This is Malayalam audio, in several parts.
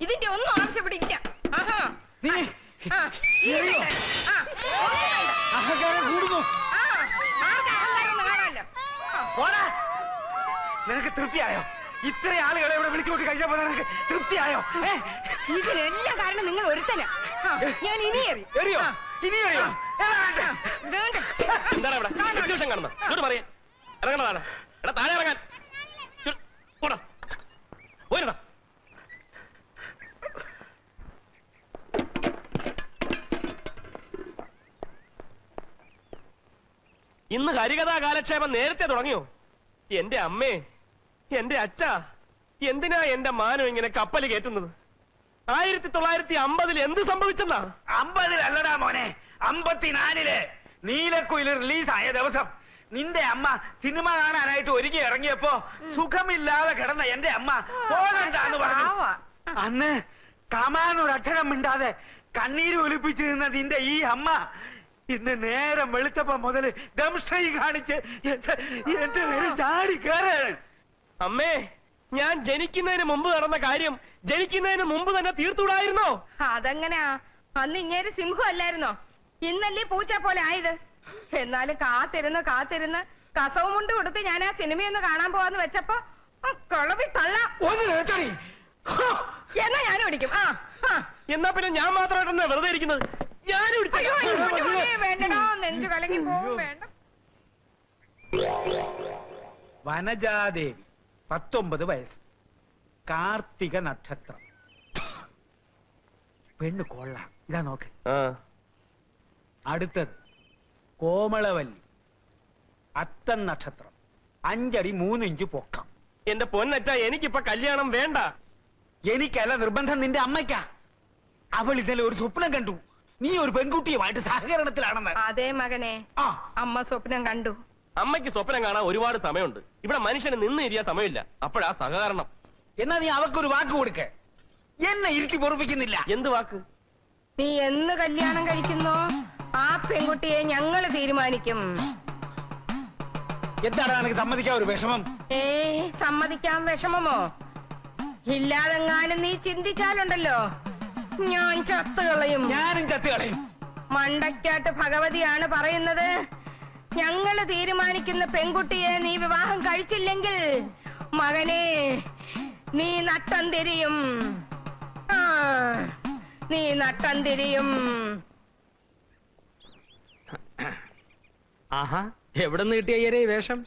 ഇതിന്റെ ഒന്നും ആവശ്യപ്പെടില്ല. നിനക്ക് തൃപ്തിയായോ? ഇത്ര ആളുകളെ ഇവിടെ വിളിച്ചുകൊണ്ട് കഴിഞ്ഞപ്പോ നിനക്ക് തൃപ്തിയായോ? ഇതിനെല്ലാം കാരണം നിങ്ങൾ ഒരുത്തനാ. ഞാൻ ഇനി എറിയോ? ഇനി എറിയോ? എന്താണ് ഇവിടെ എക്സിബിഷൻ കാണുന്നത്? ഇങ്ങോട്ട് പറയാ ഇറങ്ങണതാണ്. എടാ താഴെ ഇറങ്ങാൻ പോരടാ. ഇന്ന് ഹരികഥാ കാലക്ഷേപം നേരത്തെ തുടങ്ങിയോ? എന്റെ അമ്മേ, എന്റെ അച്ഛ, എന്തിനാ എന്റെ മാനം ഇങ്ങനെ കപ്പൽ കയറ്റുന്നത്? 1950 എന്ത് സംഭവിച്ചെന്നാ? 50 മോനെ, 54 നീലക്കുയിൽ റിലീസായ ദിവസം നിന്റെ അമ്മ സിനിമ കാണാനായിട്ട് ഒരുങ്ങി ഇറങ്ങിയപ്പോ സുഖമില്ലാതെ കിടന്ന എന്റെ അമ്മ പോകണ്ടെന്ന് പറഞ്ഞു. അന്ന് കമാനൊരക്ഷരം മിണ്ടാതെ കണ്ണീര് ഒലിപ്പിച്ചു നിന്ന നിന്റെ ഈ അമ്മ ഇന്ന് നേരം വെളുത്തപ്പോ മുതല് ദംഷ്ട്രീ കാണിച്ച് എന്റെ നേരെ ചാടി കയറാണ്. അമ്മേ, ഞാൻ ജനിക്കുന്നതിന് മുമ്പ് നടന്ന കാര്യം ജനിക്കുന്നതിന് മുമ്പ് തന്നെ തീർത്തുകൂടായിരുന്നോ? അതെങ്ങനെയാ? അന്ന് ഇങ്ങേര് സിംഹം അല്ലായിരുന്നോ? ഇന്നല്ലേ പൂച്ച പോലെ ആയത്. എന്നാലും കാത്തിരുന്ന് കസവും കൊണ്ട് കൊടുത്ത് ഞാൻ ആ സിനിമയൊന്ന് കാണാൻ പോവാന്ന് വെച്ചപ്പോ കളവി തള്ള എന്നാ ഞാൻ ഓടിക്കും. എന്നാ പിന്നെ ഞാൻ മാത്രമായിട്ടെന്നാ വെറുതെ ഇരിക്കുന്നത്? വേണ്ടടോ, നെഞ്ചു കലങ്ങി പോവും. വേണ്ട. വനജാദേവി 19 വയസ്സ്, കാർത്തിക നക്ഷത്രം, പെണ്ണ് കൊള്ളാം. ഇതാ നോക്ക്. അടുത്തത് കോമളവല്ലി, അത്തം നക്ഷത്രം, 5 അടി 3 ഇഞ്ച് പൊക്കം. എന്റെ പൊന്നറ്റ, എനിക്കിപ്പൊ കല്യാണം വേണ്ട. എനിക്കല്ല നിർബന്ധം, നിന്റെ അമ്മയ്ക്കാ. അവൾ ഇന്നലെ ഒരു സ്വപ്നം കണ്ടു, നീ ഒരു പെൺകുട്ടിയുമായിട്ട് സഹകരണത്തിലാണെന്ന്. അതേ മകനെ, അമ്മ സ്വപ്നം കണ്ടു. അമ്മയ്ക്ക് സ്വപ്നം കാണാൻ ഒരുപാട് സമയമുണ്ട്. ഇവിടെ മനുഷ്യന് നിന്ന് ഇരിയാ സമയമില്ല. അപ്പോഴാ സഹകരണം. എന്നാ നീ അവക്കൊരു വാക്ക് കൊടുക്ക. എന്നെ ഇരുത്തി പൊറപ്പിക്കുന്നില്ല. എന്ത് വാക്ക്? നീ എന്ന് കല്യാണം കഴിക്കുന്നോ ആ പെൺകുട്ടിയെ ഞങ്ങള് തീരുമാനിക്കും. എന്താണ് എനിക്ക് സമ്മതിക്കാൻ ഒരു വിഷമം? സമ്മതിക്കാൻ വിഷമമോ? ഇല്ലാതെങ്ങാനും നീ ചിന്തിച്ചാലുണ്ടല്ലോ ഞാൻ ചത്തുകളയും. ഞാനും ചത്തുകളയും. മണ്ടയ്ക്കാട്ട് ഭഗവതിയാണ് പറയുന്നത്, ഞങ്ങള് തീരുമാനിക്കുന്ന പെൺകുട്ടിയെ നീ വിവാഹം കഴിച്ചില്ലെങ്കിൽ മകനെ നീ നട്ടം തിരിയും. നീ നട്ടം തിരിയും. ആഹാ, എവിടെ നിന്ന് കിട്ടിയ ഈ വേഷം?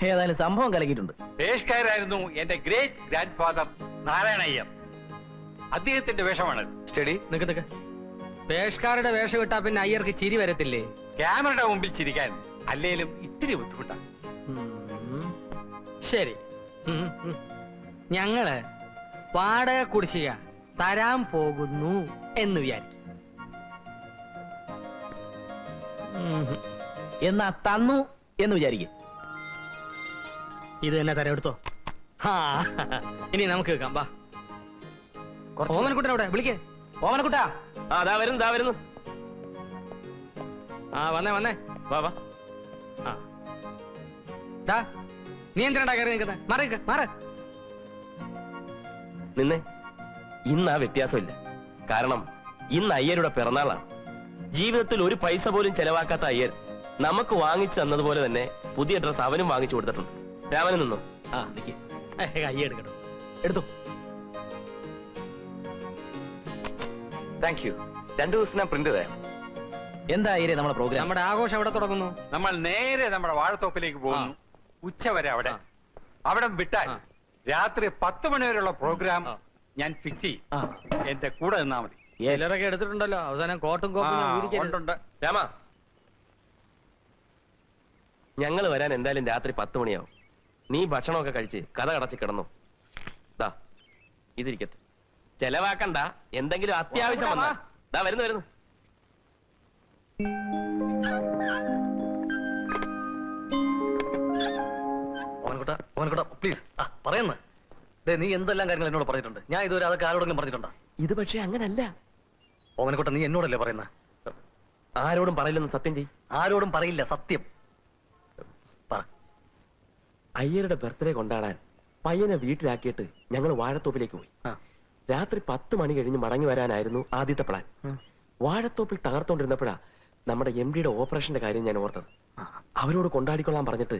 ഏതായാലും സംഭവം കലക്കിയിട്ടുണ്ട്. പേഷ്കാരായിരുന്നു എന്റെ ഗ്രേറ്റ് ഗ്രാൻഡ് ഫാദർ നാരായണയ്യർ. അദ്ദേഹത്തിന്റെ വേഷമാണ്. സ്റ്റഡി നിക്ക്. പേഷ്കാരുടെ വേഷം ഇട്ടാ പിന്നെ അയ്യർക്ക് ചിരി വരത്തില്ലേ? ക്യാമറയുടെ മുമ്പിൽ ചിരിക്കാൻ അല്ലേലും ഇത്തിരി ബുദ്ധിമുട്ടാണ്. ശരി, ഞങ്ങള് വാടക കുടിശ്ശിക തരാൻ പോകുന്നു എന്ന് വിചാരിക്കും. എന്നാ തന്നു എന്ന് വിചാരിക്കും. ഇത് തന്നെ തരം എടുത്തോ. ഇനി നമുക്ക് കേൾക്കാം. വാ, ഓമനക്കുട്ടൻ അവിടെ വിളിക്കേ. ഓമനക്കുട്ടാ. ദാ വരുന്നു. വന്നേ. വാ. നീ എന്തിനാ കയറി നിൽക്കുന്നത്? മാറ്. നിന്നെ ഇന്ന് ആ വ്യത്യാസമില്ല. കാരണം ഇന്ന് അയ്യരുടെ പിറന്നാളാണ്. ജീവിതത്തിൽ ഒരു പൈസ പോലും ചെലവാക്കാത്ത അയ്യർ നമുക്ക് വാങ്ങിച്ചു തന്നതുപോലെ തന്നെ പുതിയ ഡ്രസ് അവനും വാങ്ങിച്ചു കൊടുത്തിട്ടുണ്ട്. രാമന് നിന്നോ? നിക്ക്, കയ്യ എടുക്കട്ടോ. എടുത്തു. Thank you. 2 ദിവസത്തിനാ പ്രിന്റ് തരാം. എന്താ അയ്യരെ നമ്മുടെ പ്രോഗ്രാം? നമ്മുടെ ആഘോഷം എവിടെ തുടങ്ങുന്നു? നമ്മൾ നേരെ നമ്മുടെ വാഴത്തോപ്പിലേക്ക് പോകുന്നു. ഉച്ചവരെ അവിടെ വിട്ടാൽ രാത്രി 10 മണി വരെയുള്ള പ്രോഗ്രാം ഞാൻ ഫിക്സ് ചെയ്യും. എന്റെ കൂടെ നിന്നാ മതി. ചിലരൊക്കെ എടുത്തിട്ടുണ്ടല്ലോ. അവസാനം കോട്ടും കോപ്പും. രാമ, ഞങ്ങൾ വരാൻ എന്തായാലും രാത്രി 10 മണിയാവും. നീ ഭക്ഷണമൊക്കെ കഴിച്ച് കഥ കടച്ച് കിടന്നു. ദാ ഇതിരിക്കട്ടെ, ചെലവാക്കണ്ട. എന്തെങ്കിലും അത്യാവശ്യം വന്നാ ദാ വരുന്നു. ഓമനക്കുട്ട പ്ലീസ് പറയുന്ന. നീ എന്തെല്ലാം കാര്യങ്ങൾ എന്നോട് പറഞ്ഞിട്ടുണ്ട്. ഞാൻ ഇതുവരെ അതൊക്കെ ആരോടെങ്കിലും പറഞ്ഞിട്ടുണ്ടോ? ഇത് പക്ഷെ അങ്ങനല്ല. ഓമനക്കുട്ട, നീ എന്നോടല്ലേ പറയുന്ന? ആരോടും പറയില്ലെന്ന് സത്യം ചെയ്. ആരോടും പറയില്ല, സത്യം പറ. അയ്യരുടെ ബർത്ത്ഡേ കൊണ്ടാടാൻ പയ്യനെ വീട്ടിലാക്കിയിട്ട് ഞങ്ങൾ വാഴത്തോപ്പിലേക്ക് പോയി. രാത്രി 10 മണി കഴിഞ്ഞ് മടങ്ങി വരാനായിരുന്നു ആദ്യത്തെ പ്ലാൻ. വാഴത്തോപ്പിൽ തകർത്തോണ്ടിരുന്നപ്പോഴാ നമ്മുടെ MD ഓപ്പറേഷന്റെ കാര്യം ഞാൻ ഓർത്തത്. അവരോട് കൊണ്ടാടിക്കൊള്ളാൻ പറഞ്ഞിട്ട്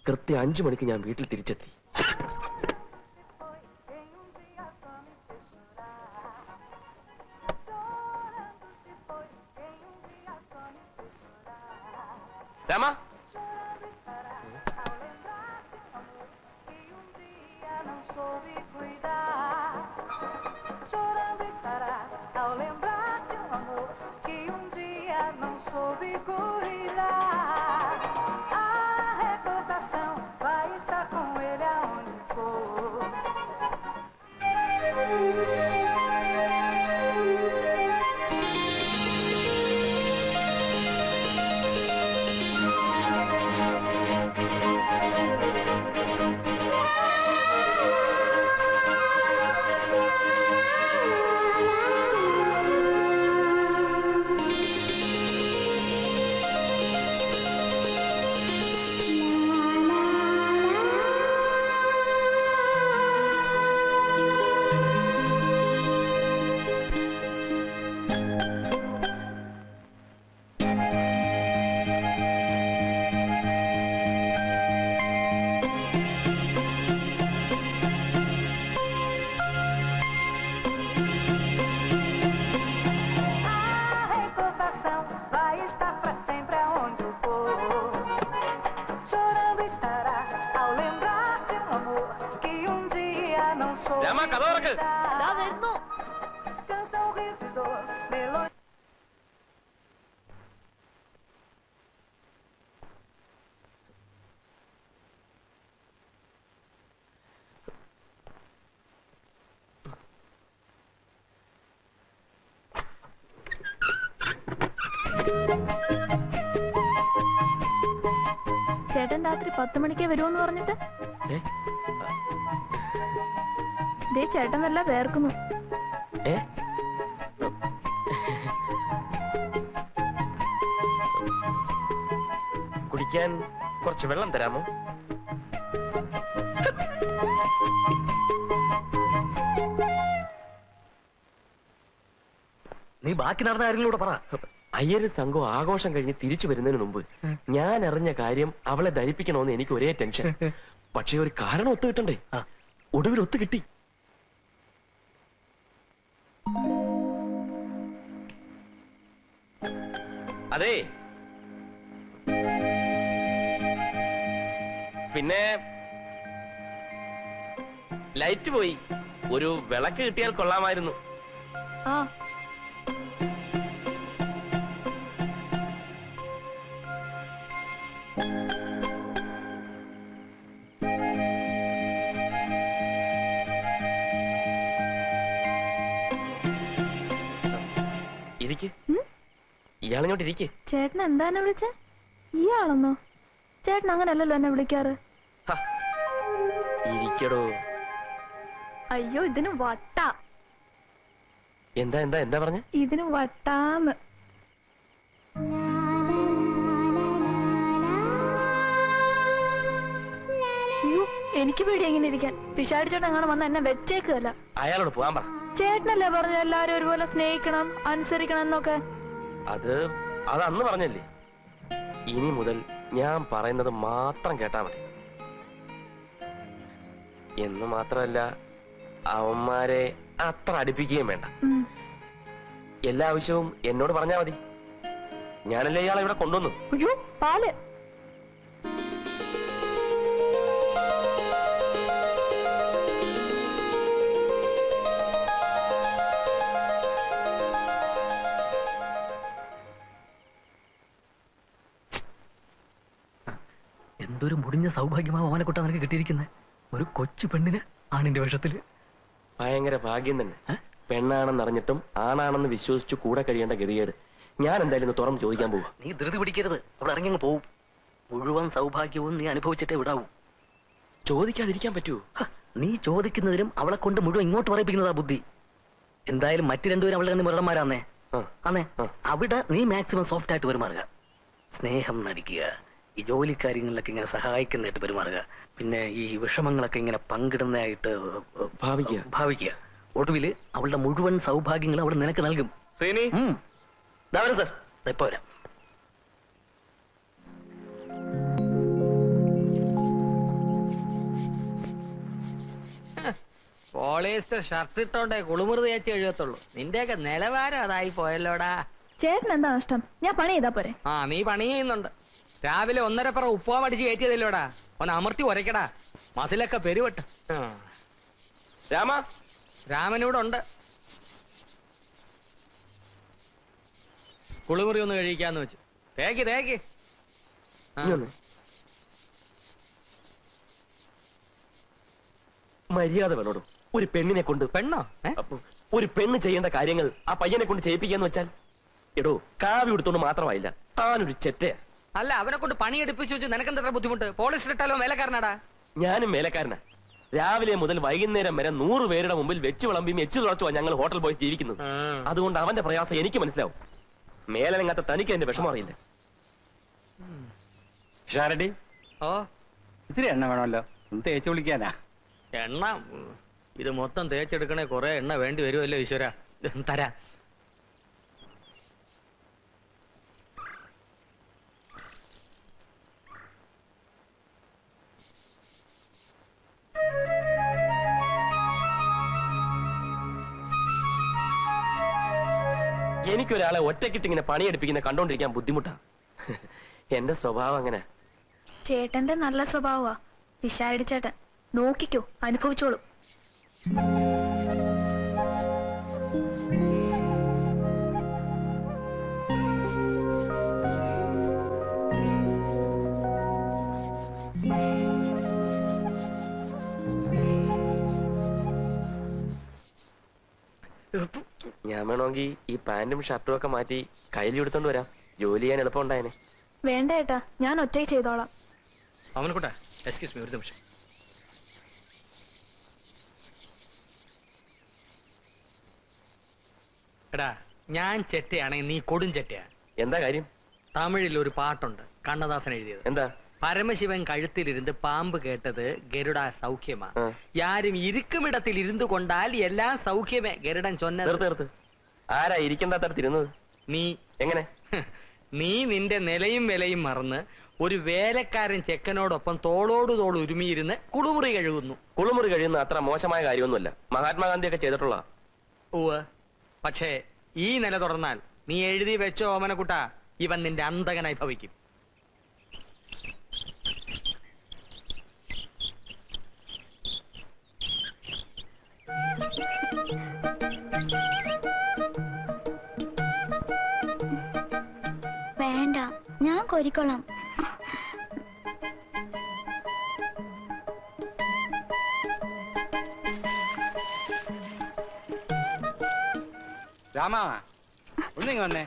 കൃത്യം 5 മണിക്ക് ഞാൻ വീട്ടിൽ തിരിച്ചെത്തി. രാമ, രാമ, കഥ തുറക്ക്. ചേട്ടൻ രാത്രി 10 മണിക്കേ വരുമെന്ന് പറഞ്ഞിട്ട് ദേ ചേട്ടൻ നല്ല വേർക്കുന്നു. കുടിക്കാൻ കുറച്ച് വെള്ളം തരാമോ? നീ ബാക്കി നടന്ന കാര്യങ്ങളൂടെ പറ. അയ്യര് സംഘം ആഘോഷം കഴിഞ്ഞ് തിരിച്ചു വരുന്നതിന് മുമ്പ് ഞാൻ അറിഞ്ഞ കാര്യം അവളെ ധരിപ്പിക്കണമെന്ന് എനിക്ക് ഒരേ ടെൻഷൻ. പക്ഷെ ഒരു കാരണം ഒത്തു കിട്ടണ്ടേ? ഒടുവിൽ ഒത്തു കിട്ടി. അതെ, പിന്നെ ലൈറ്റ് പോയി. ഒരു വിളക്ക് കിട്ടിയാൽ കൊള്ളാമായിരുന്നു. ആ ഇയാളിങ്ങോട്ട് ഇരിക്കേ. ചേട്ടൻ എന്താ എന്നെ വിളിച്ചേ? ഇയാളെന്നോ? ചേട്ടൻ അങ്ങനല്ലല്ലോ എന്നെ വിളിക്കാറ്. ഇരിക്കടോ. അയ്യോ, ഇതിന് വട്ട. എന്താ എന്താ എന്താ പറഞ്ഞ? ഇതിന് വട്ടാന്ന്. അയ്യോ, എനിക്ക് പേടി എങ്ങനെ ഇരിക്കാൻ. പിശാടി ചേട്ടൻ അങ്ങനെ വന്ന എന്നെ വെച്ചേക്കല്ല. അയാളോട് പോകാൻ പറ. ചേട്ടനല്ലേ പറഞ്ഞ എല്ലാരും ഒരുപോലെ സ്നേഹിക്കണം, അനുസരിക്കണം എന്നൊക്കെ? അത് അന്ന് പറഞ്ഞല്ലേ. ഇനി മുതൽ ഞാൻ പറയുന്നത് മാത്രം കേട്ടാ മതി. എന്ന് മാത്രമല്ല, അവന്മാരെ അത്ര അടുപ്പിക്കുകയും വേണ്ട. എല്ലാ ആവശ്യവും എന്നോട് പറഞ്ഞാ മതി. ഞാനല്ലേ ഇയാളെ ഇവിടെ കൊണ്ടുവന്നു. അയ്യോ, പാല്. എന്തൊരു മുടിഞ്ഞ സൗഭാഗ്യമാ ഓനെക്കുട്ട നിനക്ക് കിട്ടിയിരിക്കുന്നത്. ഒരു കൊച്ചു പെണ്ണിന് ആണിന്റെ വേഷത്തില്. ഭയങ്കര ഭാഗ്യം തന്നെ. പെണ്ണാണെന്നറിഞ്ഞിട്ടും ആണാണെന്ന് വിശ്വസിച്ചു കൂടെ കഴിയേണ്ട ഗതികേട്. ഞാൻ എന്തായാലും തുറന്ന് ചോദിക്കാൻ പോവാ. നീ ധൃതി പിടിക്കരുത്. അവിടെ ഇറങ്ങി പോവും. മുഴുവൻ സൗഭാഗ്യവും നീ അനുഭവിച്ചിട്ടേ വിടാവൂ. ചോദിക്കാതിരിക്കാൻ പറ്റുമോ? നീ ചോദിക്കുന്നതിലും അവളെ കൊണ്ട് മുഴുവൻ ഇങ്ങോട്ട് പറയിപ്പിക്കുന്നതാ ബുദ്ധി. എന്തായാലും മറ്റു രണ്ടുപേരും അവളുടെ കണ്ണിൽ മുരളന്മാരാന്നേ. അന്നേ അവിടെ നീ മാക്സിമം സോഫ്റ്റ് ആയിട്ട് പെരുമാറുക. സ്നേഹം നടിക്കുക. ഈ ജോലി കാര്യങ്ങളിലൊക്കെ ഇങ്ങനെ സഹായിക്കുന്നതായിട്ട് പെരുമാറുക. പിന്നെ ഈ വിഷമങ്ങളൊക്കെ ഇങ്ങനെ പങ്കിടുന്നതായിട്ട് ഭാവിക്കുക. ഒടുവില് അവളുടെ മുഴുവൻ സൗഭാഗ്യങ്ങളും അവൾ നിനക്ക് നൽകും. ശ്രീനി ദാ വരാം സർ, ഇപ്പൊ വരാം. പോളിയസ്റ്റർ ഷർട്ട് ഇട്ടോണ്ടേ കുളിമുറി തേച്ച് എഴുതത്തുള്ളൂ. നിന്റെയൊക്കെ നിലവാരം അതായി പോയല്ലോടാ. ചേട്ടൻ എന്താ നഷ്ടം? ഞാൻ പണി ചെയ്താ പോരെ? ആ, നീ പണി ചെയ്യുന്നുണ്ട്. രാവിലെ 1.5 ഉപ്പുവാ അടിച്ച് കയറ്റിയതല്ലോടാ. ഒന്ന് അമർത്തി ഉരയ്ക്കടാ, മസിലൊക്കെ പെരുവട്ട്. രാമ, രാമനൂടെ ഉണ്ട്. കുളിമുറി ഒന്ന് കഴിക്കാന്ന് വെച്ചു. തേക്ക് തേക്ക്. മര്യാദ വേണോടും. ഒരു പെണ്ണിനെ കൊണ്ട് പെണ്ണോ? ഒരു പെണ്ണ് ചെയ്യേണ്ട കാര്യങ്ങൾ ആ പയ്യനെ കൊണ്ട് ചെയ്യിപ്പിക്കാന്ന് വെച്ചാൽ, എടോ കാവ്യ എടുത്തോണ്ട് മാത്രമായില്ല, താനൊരു ചെറ്റയാ. അല്ല, അവനെ കൊണ്ട് പണി എടുപ്പിച്ചു വെച്ച് നിനക്കെന്താ ബുദ്ധിമുട്ട്? പോളിസ്റ്റർ ഇട്ടാലോ വേലക്കാരനാടാ. ഞാനും വേലക്കാരനാ. രാവിലെ മുതൽ വൈകുന്നേരം വരെ 100 പേരുടെ മുമ്പിൽ വെച്ച് വിളമ്പിയും എച്ചു തുളച്ചുവാ ഞങ്ങൾ ഹോട്ടൽ ബോയ്സ് ജീവിക്കുന്നത്. അതുകൊണ്ട് അവന്റെ പ്രയാസം എനിക്ക് മനസ്സിലാവും. മേലനങ്ങാത്ത തനിക്ക് എന്റെ വിഷമം അറിയില്ല. ഷാരടി, ഓ, ഇത്തിരി എണ്ണ വേണമല്ലോ, ഒന്ന് തേച്ച് വിളിക്കാനാ. എണ്ണ ഇത് മൊത്തം തേച്ചെടുക്കണേ കുറെ എണ്ണ വേണ്ടി വരുമല്ലോ ഈശ്വര. തരാ. എനിക്കൊരാളെ ഒറ്റക്കിട്ട് ഇങ്ങനെ പണിയെടുപ്പിക്കുന്ന കണ്ടോണ്ടിരിക്കാൻ ബുദ്ധിമുട്ടാ. എന്റെ സ്വഭാവം അങ്ങനെ. ചേട്ടന്റെ നല്ല സ്വഭാവമാ പിഷാരടി ചേട്ടൻ. നോക്കിക്കോ, അനുഭവിച്ചോളൂ. ഞാൻ വേണമെങ്കിൽ ഈ പാന്റും ഷർട്ടും ഒക്കെ മാറ്റി കയ്യിൽ എടുത്തോണ്ട് വരാം. ജോലി ചെയ്യാൻ എളുപ്പം ഉണ്ടായേനെ. വേണ്ട ഏട്ടാ, ഞാൻ ഒറ്റയ്ക്ക് ചെയ്തോളാം. അവനെക്കൂട്ടാ, എക്സ്ക്യൂസ് മീ, ഒരു നിമിഷം. എടാ, ഞാൻ ചെറ്റയാണെങ്കിൽ നീ കൊടും ചെറ്റയാ. എന്താ കാര്യം? തമിഴിൽ ഒരു പാട്ടുണ്ട്, കണ്ണദാസൻ എഴുതിയത്. എന്താ? പരമശിവൻ കഴുത്തിലിരുന്ന് പാമ്പ് കേട്ടത് ഗരുഡ സൗഖ്യമാ. യാരും ഇരിക്കുമിടത്തിൽ ഇരുന്നു കൊണ്ടാൽ എല്ലാം സൗഖ്യമേ. ഗരുഡൻ ചൊന്നത്. ആരാ ഇരിക്കണ്ടാത്തടത്തിരുന്നത്? നീ. എങ്ങനെ? നീ നിന്റെ നിലയും വിലയും മറന്ന് ഒരു വേലക്കാരൻ ചെക്കനോടൊപ്പം തോളോട് തോൾ ഉരുമിയിരുന്ന് കുളിമുറി കഴുകുന്നു. കുളിമുറി കഴിയുന്ന അത്ര മോശമായ കാര്യമൊന്നുമല്ല. മഹാത്മാഗാന്ധിയൊക്കെ ചെയ്തിട്ടുള്ള. ഉവ്വ്. പക്ഷേ ഈ നില തുറന്നാൽ നീ എഴുതി വെച്ചോ ഓമനക്കുട്ട, ഇവൻ നിന്റെ അന്തകനായി ഭവിക്കും. വേണ്ട, ഞാൻ കോരിക്കോളാം. രാമ, ഒന്നിങ്ങ വന്നേ.